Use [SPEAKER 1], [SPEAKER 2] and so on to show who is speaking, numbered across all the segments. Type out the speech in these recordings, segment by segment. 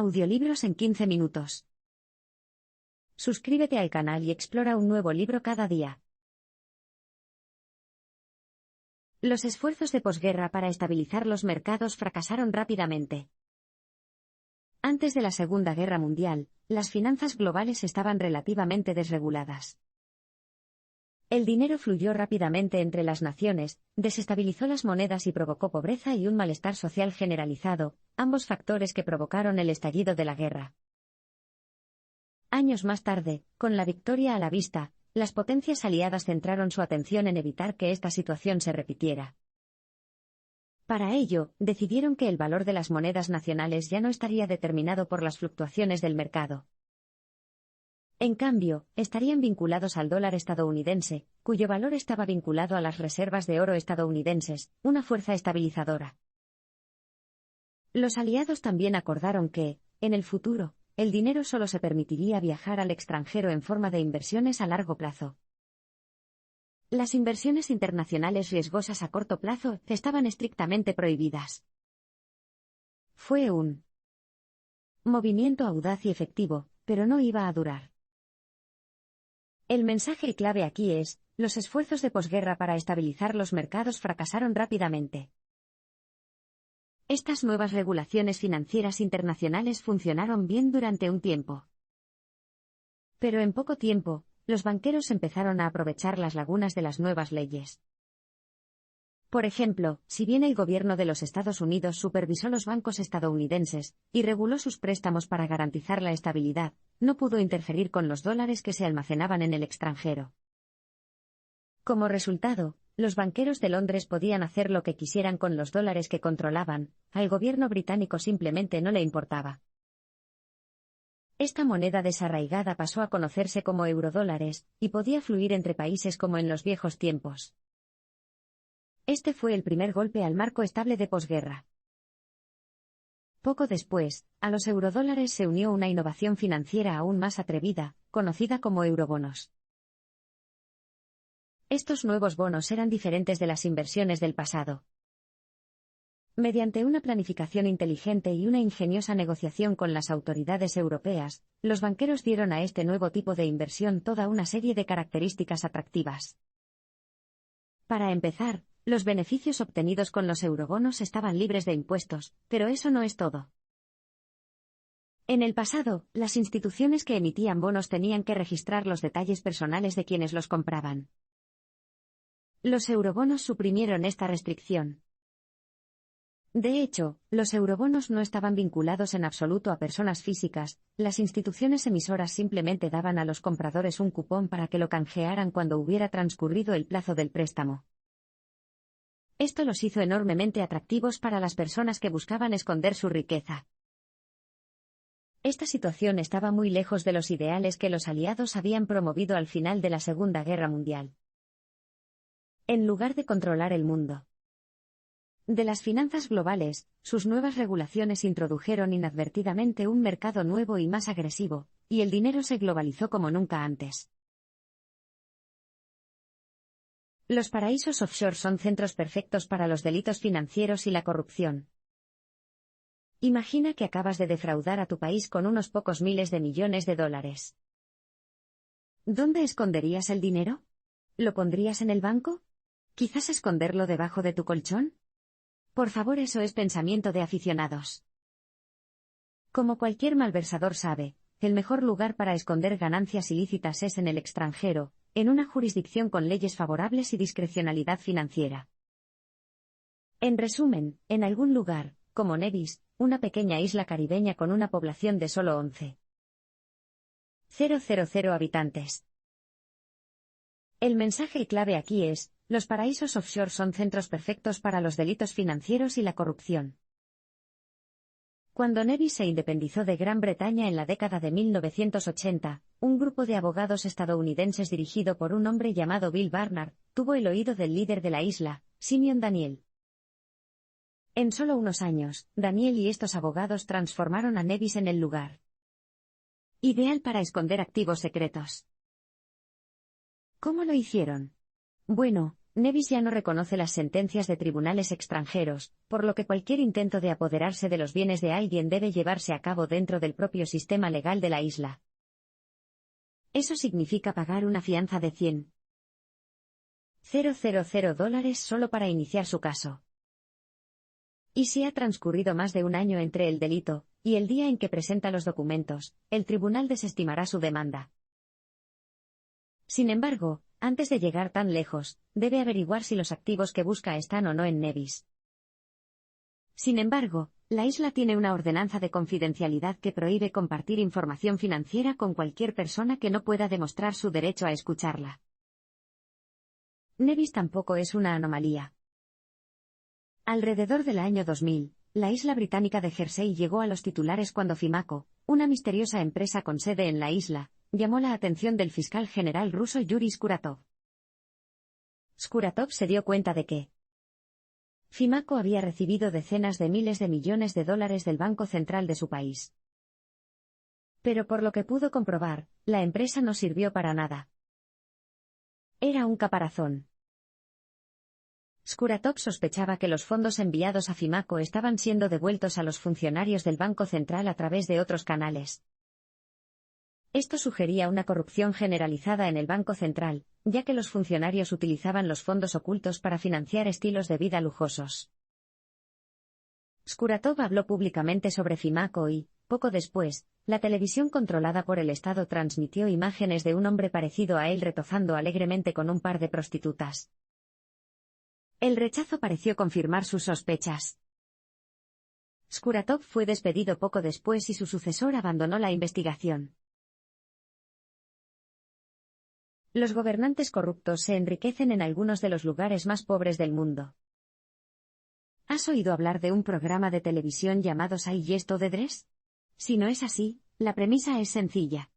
[SPEAKER 1] Audiolibros en 15 minutos. Suscríbete al canal y explora un nuevo libro cada día. Los esfuerzos de posguerra para estabilizar los mercados fracasaron rápidamente. Antes de la Segunda Guerra Mundial, las finanzas globales estaban relativamente desreguladas. El dinero fluyó rápidamente entre las naciones, desestabilizó las monedas y provocó pobreza y un malestar social generalizado, ambos factores que provocaron el estallido de la guerra. Años más tarde, con la victoria a la vista, las potencias aliadas centraron su atención en evitar que esta situación se repitiera. Para ello, decidieron que el valor de las monedas nacionales ya no estaría determinado por las fluctuaciones del mercado. En cambio, estarían vinculados al dólar estadounidense, cuyo valor estaba vinculado a las reservas de oro estadounidenses, una fuerza estabilizadora. Los aliados también acordaron que, en el futuro, el dinero solo se permitiría viajar al extranjero en forma de inversiones a largo plazo. Las inversiones internacionales riesgosas a corto plazo estaban estrictamente prohibidas. Fue un movimiento audaz y efectivo, pero no iba a durar. El mensaje clave aquí es, los esfuerzos de posguerra para estabilizar los mercados fracasaron rápidamente. Estas nuevas regulaciones financieras internacionales funcionaron bien durante un tiempo. Pero en poco tiempo, los banqueros empezaron a aprovechar las lagunas de las nuevas leyes. Por ejemplo, si bien el gobierno de los Estados Unidos supervisó los bancos estadounidenses y reguló sus préstamos para garantizar la estabilidad, no pudo interferir con los dólares que se almacenaban en el extranjero. Como resultado, los banqueros de Londres podían hacer lo que quisieran con los dólares que controlaban, al gobierno británico simplemente no le importaba. Esta moneda desarraigada pasó a conocerse como eurodólares, y podía fluir entre países como en los viejos tiempos. Este fue el primer golpe al marco estable de posguerra. Poco después, a los eurodólares se unió una innovación financiera aún más atrevida, conocida como eurobonos. Estos nuevos bonos eran diferentes de las inversiones del pasado. Mediante una planificación inteligente y una ingeniosa negociación con las autoridades europeas, los banqueros dieron a este nuevo tipo de inversión toda una serie de características atractivas. Para empezar, los beneficios obtenidos con los eurobonos estaban libres de impuestos, pero eso no es todo. En el pasado, las instituciones que emitían bonos tenían que registrar los detalles personales de quienes los compraban. Los eurobonos suprimieron esta restricción. De hecho, los eurobonos no estaban vinculados en absoluto a personas físicas, las instituciones emisoras simplemente daban a los compradores un cupón para que lo canjearan cuando hubiera transcurrido el plazo del préstamo. Esto los hizo enormemente atractivos para las personas que buscaban esconder su riqueza. Esta situación estaba muy lejos de los ideales que los aliados habían promovido al final de la Segunda Guerra Mundial. En lugar de controlar el mundo de las finanzas globales, sus nuevas regulaciones introdujeron inadvertidamente un mercado nuevo y más agresivo, y el dinero se globalizó como nunca antes. Los paraísos offshore son centros perfectos para los delitos financieros y la corrupción. Imagina que acabas de defraudar a tu país con unos pocos miles de millones de dólares. ¿Dónde esconderías el dinero? ¿Lo pondrías en el banco? ¿Quizás esconderlo debajo de tu colchón? Por favor, eso es pensamiento de aficionados. Como cualquier malversador sabe, el mejor lugar para esconder ganancias ilícitas es en el extranjero, en una jurisdicción con leyes favorables y discrecionalidad financiera. En resumen, en algún lugar, como Nevis, una pequeña isla caribeña con una población de solo 11,000 habitantes. El mensaje clave aquí es, los paraísos offshore son centros perfectos para los delitos financieros y la corrupción. Cuando Nevis se independizó de Gran Bretaña en la década de 1980, un grupo de abogados estadounidenses dirigido por un hombre llamado Bill Barnard, tuvo el oído del líder de la isla, Simeon Daniel. En solo unos años, Daniel y estos abogados transformaron a Nevis en el lugar ideal para esconder activos secretos. ¿Cómo lo hicieron? Bueno, Nevis ya no reconoce las sentencias de tribunales extranjeros, por lo que cualquier intento de apoderarse de los bienes de alguien debe llevarse a cabo dentro del propio sistema legal de la isla. Eso significa pagar una fianza de $100,000 solo para iniciar su caso. Y si ha transcurrido más de un año entre el delito y el día en que presenta los documentos, el tribunal desestimará su demanda. Sin embargo, antes de llegar tan lejos, debe averiguar si los activos que busca están o no en Nevis. Sin embargo, la isla tiene una ordenanza de confidencialidad que prohíbe compartir información financiera con cualquier persona que no pueda demostrar su derecho a escucharla. Nevis tampoco es una anomalía. Alrededor del año 2000, la isla británica de Jersey llegó a los titulares cuando Fimaco, una misteriosa empresa con sede en la isla, llamó la atención del fiscal general ruso Yuri Skuratov. Skuratov se dio cuenta de que Fimaco había recibido decenas de miles de millones de dólares del Banco Central de su país. Pero por lo que pudo comprobar, la empresa no sirvió para nada. Era un caparazón. Skuratov sospechaba que los fondos enviados a Fimaco estaban siendo devueltos a los funcionarios del Banco Central a través de otros canales. Esto sugería una corrupción generalizada en el Banco Central, ya que los funcionarios utilizaban los fondos ocultos para financiar estilos de vida lujosos. Skuratov habló públicamente sobre Fimaco y, poco después, la televisión controlada por el Estado transmitió imágenes de un hombre parecido a él retozando alegremente con un par de prostitutas. El rechazo pareció confirmar sus sospechas. Skuratov fue despedido poco después y su sucesor abandonó la investigación. Los gobernantes corruptos se enriquecen en algunos de los lugares más pobres del mundo. ¿Has oído hablar de un programa de televisión llamado Say Yes to the Dress? Si no es así, la premisa es sencilla.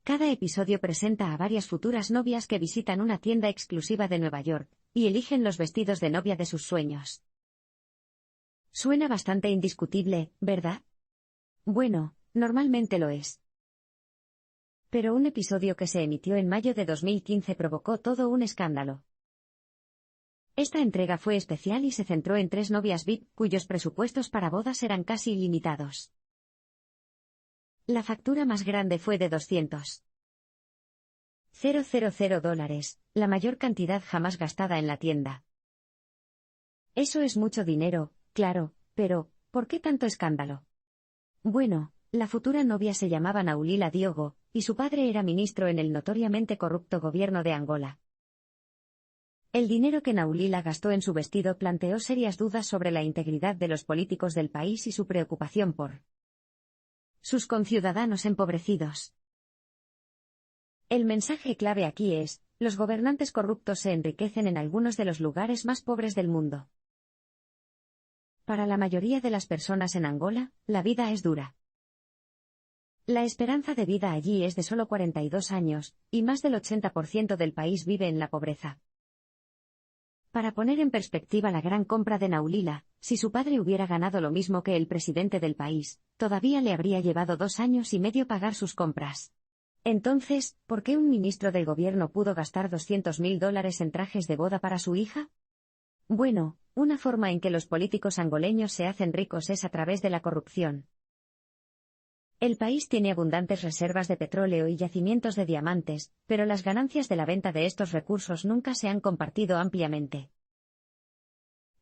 [SPEAKER 1] Cada episodio presenta a varias futuras novias que visitan una tienda exclusiva de Nueva York y eligen los vestidos de novia de sus sueños. Suena bastante indiscutible, ¿verdad? Bueno, normalmente lo es. Pero un episodio que se emitió en mayo de 2015 provocó todo un escándalo. Esta entrega fue especial y se centró en 3 novias VIP cuyos presupuestos para bodas eran casi ilimitados. La factura más grande fue de $200,000, la mayor cantidad jamás gastada en la tienda. Eso es mucho dinero, claro, pero, ¿por qué tanto escándalo? Bueno, la futura novia se llamaba Naulila Diogo, y su padre era ministro en el notoriamente corrupto gobierno de Angola. El dinero que Naulila gastó en su vestido planteó serias dudas sobre la integridad de los políticos del país y su preocupación por sus conciudadanos empobrecidos. El mensaje clave aquí es, los gobernantes corruptos se enriquecen en algunos de los lugares más pobres del mundo. Para la mayoría de las personas en Angola, la vida es dura. La esperanza de vida allí es de solo 42 años, y más del 80% del país vive en la pobreza. Para poner en perspectiva la gran compra de Naulila, si su padre hubiera ganado lo mismo que el presidente del país, todavía le habría llevado 2 años y medio pagar sus compras. Entonces, ¿por qué un ministro del gobierno pudo gastar $200,000 en trajes de boda para su hija? Bueno, una forma en que los políticos angoleños se hacen ricos es a través de la corrupción. El país tiene abundantes reservas de petróleo y yacimientos de diamantes, pero las ganancias de la venta de estos recursos nunca se han compartido ampliamente.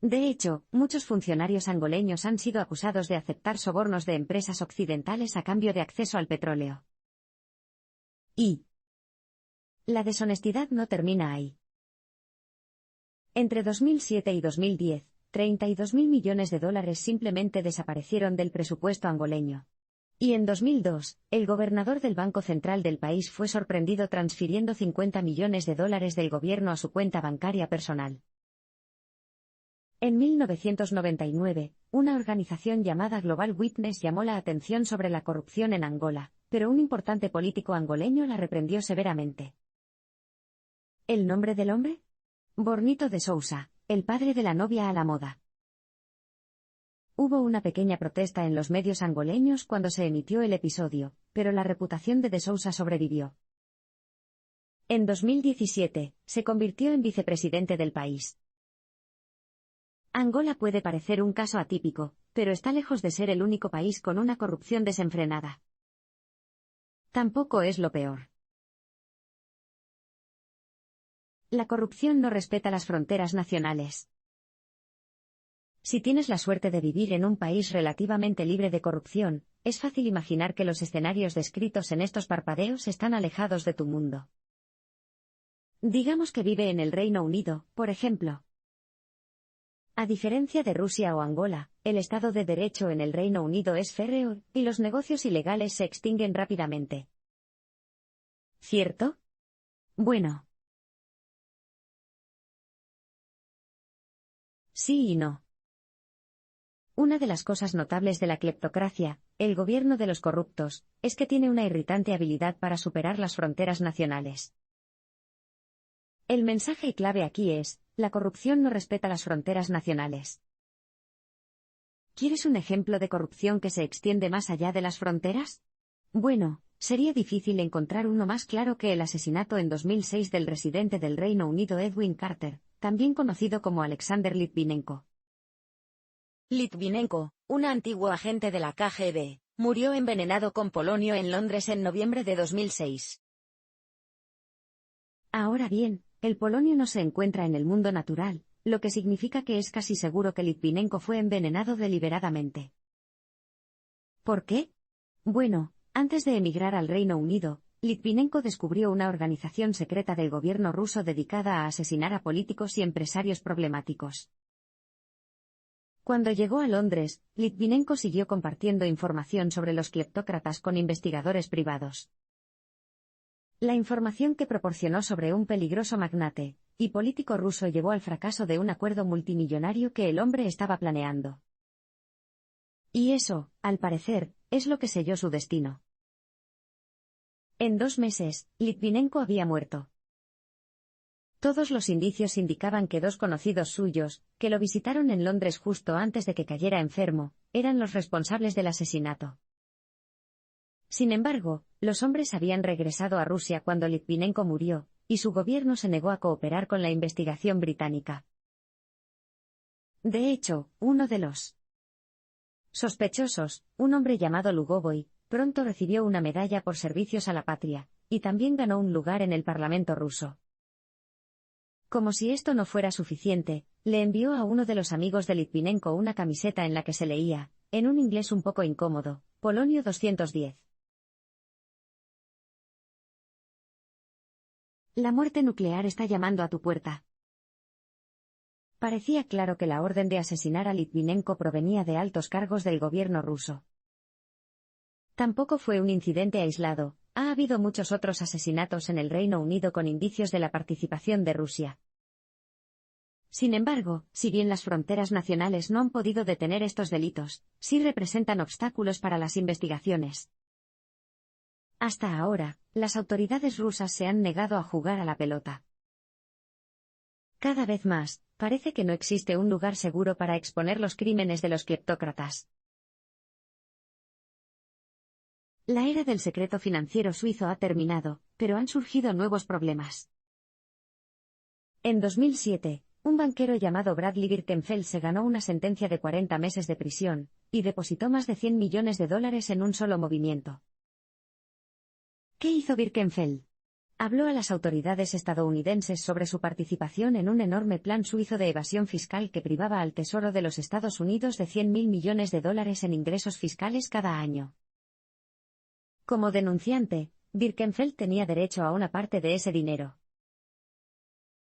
[SPEAKER 1] De hecho, muchos funcionarios angoleños han sido acusados de aceptar sobornos de empresas occidentales a cambio de acceso al petróleo. Y la deshonestidad no termina ahí. Entre 2007 y 2010, $32,000 millones simplemente desaparecieron del presupuesto angoleño. Y en 2002, el gobernador del Banco Central del país fue sorprendido transfiriendo $50 millones del gobierno a su cuenta bancaria personal. En 1999, una organización llamada Global Witness llamó la atención sobre la corrupción en Angola, pero un importante político angoleño la reprendió severamente. ¿El nombre del hombre? Bornito de Sousa, el padre de la novia a la moda. Hubo una pequeña protesta en los medios angoleños cuando se emitió el episodio, pero la reputación de Sousa sobrevivió. En 2017, se convirtió en vicepresidente del país. Angola puede parecer un caso atípico, pero está lejos de ser el único país con una corrupción desenfrenada. Tampoco es lo peor. La corrupción no respeta las fronteras nacionales. Si tienes la suerte de vivir en un país relativamente libre de corrupción, es fácil imaginar que los escenarios descritos en estos parpadeos están alejados de tu mundo. Digamos que vive en el Reino Unido, por ejemplo. A diferencia de Rusia o Angola, el Estado de Derecho en el Reino Unido es férreo, y los negocios ilegales se extinguen rápidamente. ¿Cierto? Bueno. Sí y no. Una de las cosas notables de la cleptocracia, el gobierno de los corruptos, es que tiene una irritante habilidad para superar las fronteras nacionales. El mensaje clave aquí es, la corrupción no respeta las fronteras nacionales. ¿Quieres un ejemplo de corrupción que se extiende más allá de las fronteras? Bueno, sería difícil encontrar uno más claro que el asesinato en 2006 del residente del Reino Unido Edwin Carter, también conocido como Alexander Litvinenko. Litvinenko, un antiguo agente de la KGB, murió envenenado con polonio en Londres en noviembre de 2006. Ahora bien, el polonio no se encuentra en el mundo natural, lo que significa que es casi seguro que Litvinenko fue envenenado deliberadamente. ¿Por qué? Bueno, antes de emigrar al Reino Unido, Litvinenko descubrió una organización secreta del gobierno ruso dedicada a asesinar a políticos y empresarios problemáticos. Cuando llegó a Londres, Litvinenko siguió compartiendo información sobre los cleptócratas con investigadores privados. La información que proporcionó sobre un peligroso magnate y político ruso llevó al fracaso de un acuerdo multimillonario que el hombre estaba planeando. Y eso, al parecer, es lo que selló su destino. En 2 meses, Litvinenko había muerto. Todos los indicios indicaban que 2 conocidos suyos, que lo visitaron en Londres justo antes de que cayera enfermo, eran los responsables del asesinato. Sin embargo, los hombres habían regresado a Rusia cuando Litvinenko murió, y su gobierno se negó a cooperar con la investigación británica. De hecho, uno de los sospechosos, un hombre llamado Lugovoy, pronto recibió una medalla por servicios a la patria, y también ganó un lugar en el Parlamento ruso. Como si esto no fuera suficiente, le envió a uno de los amigos de Litvinenko una camiseta en la que se leía, en un inglés un poco incómodo, Polonio 210. La muerte nuclear está llamando a tu puerta. Parecía claro que la orden de asesinar a Litvinenko provenía de altos cargos del gobierno ruso. Tampoco fue un incidente aislado, ha habido muchos otros asesinatos en el Reino Unido con indicios de la participación de Rusia. Sin embargo, si bien las fronteras nacionales no han podido detener estos delitos, sí representan obstáculos para las investigaciones. Hasta ahora, las autoridades rusas se han negado a jugar a la pelota. Cada vez más, parece que no existe un lugar seguro para exponer los crímenes de los cleptócratas. La era del secreto financiero suizo ha terminado, pero han surgido nuevos problemas. En 2007, un banquero llamado Bradley Birkenfeld se ganó una sentencia de 40 meses de prisión, y depositó más de $100 millones en un solo movimiento. ¿Qué hizo Birkenfeld? Habló a las autoridades estadounidenses sobre su participación en un enorme plan suizo de evasión fiscal que privaba al Tesoro de los Estados Unidos de $100.000 millones en ingresos fiscales cada año. Como denunciante, Birkenfeld tenía derecho a una parte de ese dinero.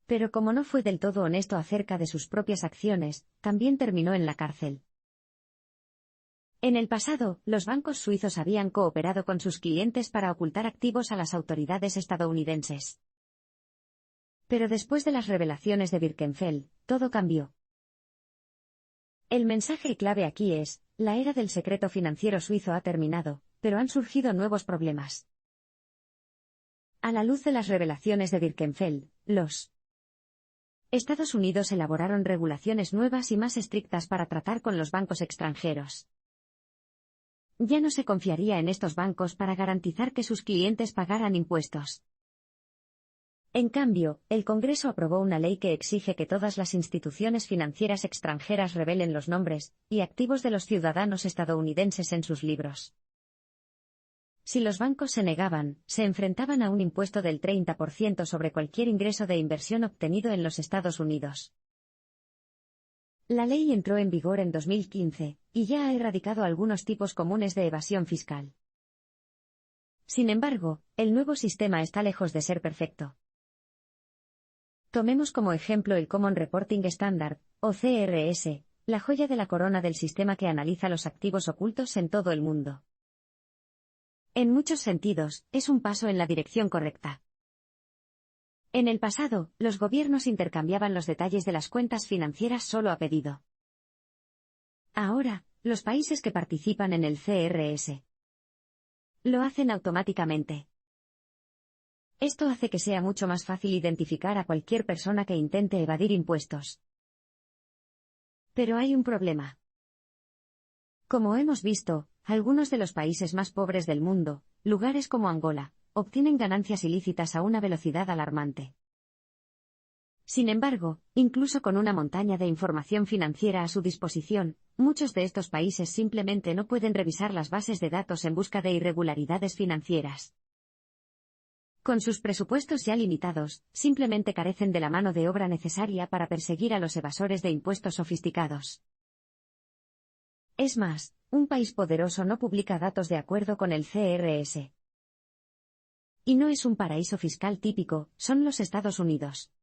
[SPEAKER 1] Pero como no fue del todo honesto acerca de sus propias acciones, también terminó en la cárcel. En el pasado, los bancos suizos habían cooperado con sus clientes para ocultar activos a las autoridades estadounidenses. Pero después de las revelaciones de Birkenfeld, todo cambió. El mensaje clave aquí es, la era del secreto financiero suizo ha terminado, pero han surgido nuevos problemas. A la luz de las revelaciones de Birkenfeld, los Estados Unidos elaboraron regulaciones nuevas y más estrictas para tratar con los bancos extranjeros. Ya no se confiaría en estos bancos para garantizar que sus clientes pagaran impuestos. En cambio, el Congreso aprobó una ley que exige que todas las instituciones financieras extranjeras revelen los nombres y activos de los ciudadanos estadounidenses en sus libros. Si los bancos se negaban, se enfrentaban a un impuesto del 30% sobre cualquier ingreso de inversión obtenido en los Estados Unidos. La ley entró en vigor en 2015, y ya ha erradicado algunos tipos comunes de evasión fiscal. Sin embargo, el nuevo sistema está lejos de ser perfecto. Tomemos como ejemplo el Common Reporting Standard, o CRS, la joya de la corona del sistema que analiza los activos ocultos en todo el mundo. En muchos sentidos, es un paso en la dirección correcta. En el pasado, los gobiernos intercambiaban los detalles de las cuentas financieras solo a pedido. Ahora, los países que participan en el CRS lo hacen automáticamente. Esto hace que sea mucho más fácil identificar a cualquier persona que intente evadir impuestos. Pero hay un problema. Como hemos visto, algunos de los países más pobres del mundo, lugares como Angola, obtienen ganancias ilícitas a una velocidad alarmante. Sin embargo, incluso con una montaña de información financiera a su disposición, muchos de estos países simplemente no pueden revisar las bases de datos en busca de irregularidades financieras. Con sus presupuestos ya limitados, simplemente carecen de la mano de obra necesaria para perseguir a los evasores de impuestos sofisticados. Es más, un país poderoso no publica datos de acuerdo con el CRS. Y no es un paraíso fiscal típico, son los Estados Unidos.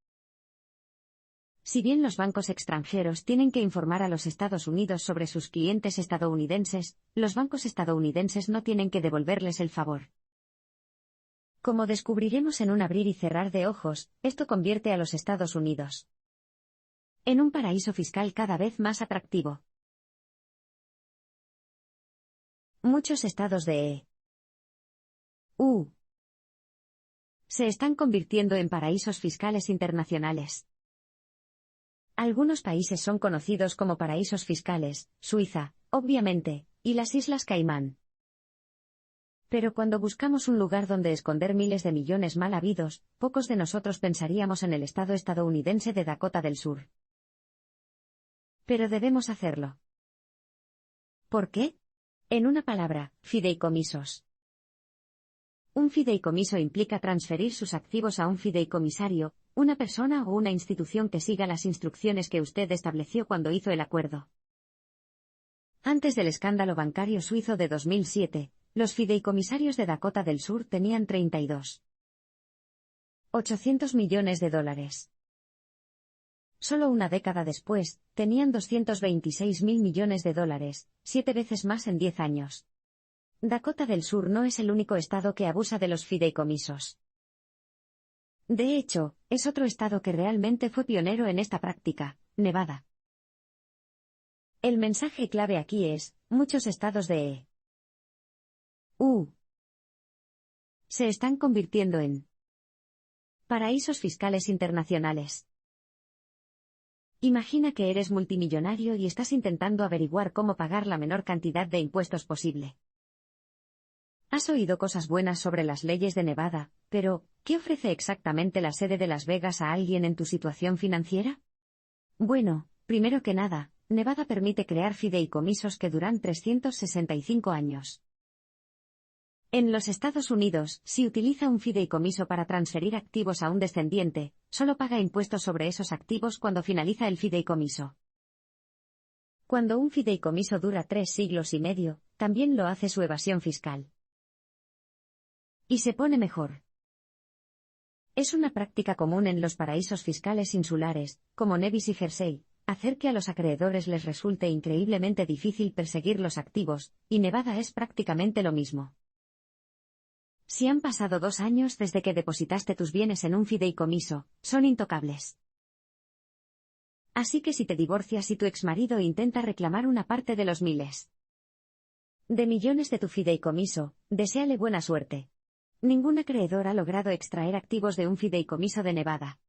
[SPEAKER 1] Si bien los bancos extranjeros tienen que informar a los Estados Unidos sobre sus clientes estadounidenses, los bancos estadounidenses no tienen que devolverles el favor. Como descubriremos en un abrir y cerrar de ojos, esto convierte a los Estados Unidos en un paraíso fiscal cada vez más atractivo. Muchos estados de EU se están convirtiendo en paraísos fiscales internacionales. Algunos países son conocidos como paraísos fiscales, Suiza, obviamente, y las Islas Caimán. Pero cuando buscamos un lugar donde esconder miles de millones mal habidos, pocos de nosotros pensaríamos en el estado estadounidense de Dakota del Sur. Pero debemos hacerlo. ¿Por qué? En una palabra, fideicomisos. Un fideicomiso implica transferir sus activos a un fideicomisario, una persona o una institución que siga las instrucciones que usted estableció cuando hizo el acuerdo. Antes del escándalo bancario suizo de 2007, los fideicomisarios de Dakota del Sur tenían 32.800 millones de dólares. Solo una década después, tenían 226.000 millones de dólares, 7 veces más en 10 años. Dakota del Sur no es el único estado que abusa de los fideicomisos. De hecho, es otro estado que realmente fue pionero en esta práctica, Nevada. El mensaje clave aquí es, muchos estados de EU se están convirtiendo en paraísos fiscales internacionales. Imagina que eres multimillonario y estás intentando averiguar cómo pagar la menor cantidad de impuestos posible. Has oído cosas buenas sobre las leyes de Nevada, pero, ¿qué ofrece exactamente la sede de Las Vegas a alguien en tu situación financiera? Bueno, primero que nada, Nevada permite crear fideicomisos que duran 365 años. En los Estados Unidos, si utiliza un fideicomiso para transferir activos a un descendiente, solo paga impuestos sobre esos activos cuando finaliza el fideicomiso. Cuando un fideicomiso dura 3 siglos y medio, también lo hace su evasión fiscal. Y se pone mejor. Es una práctica común en los paraísos fiscales insulares, como Nevis y Jersey, hacer que a los acreedores les resulte increíblemente difícil perseguir los activos, y Nevada es prácticamente lo mismo. Si han pasado 2 años desde que depositaste tus bienes en un fideicomiso, son intocables. Así que si te divorcias y tu exmarido intenta reclamar una parte de los miles de millones de tu fideicomiso, deséale buena suerte. Ningún acreedor ha logrado extraer activos de un fideicomiso de Nevada.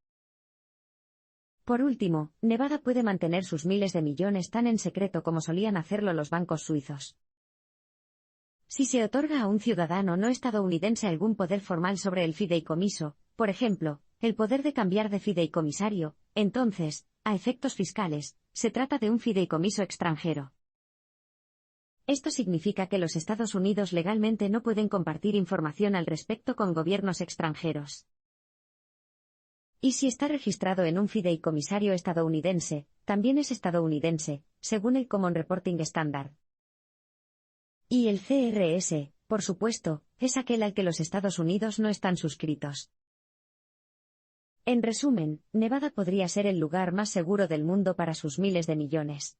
[SPEAKER 1] Por último, Nevada puede mantener sus miles de millones tan en secreto como solían hacerlo los bancos suizos. Si se otorga a un ciudadano no estadounidense algún poder formal sobre el fideicomiso, por ejemplo, el poder de cambiar de fideicomisario, entonces, a efectos fiscales, se trata de un fideicomiso extranjero. Esto significa que los Estados Unidos legalmente no pueden compartir información al respecto con gobiernos extranjeros. Y si está registrado en un fideicomisario estadounidense, también es estadounidense, según el Common Reporting Standard. Y el CRS, por supuesto, es aquel al que los Estados Unidos no están suscritos. En resumen, Nevada podría ser el lugar más seguro del mundo para sus miles de millones.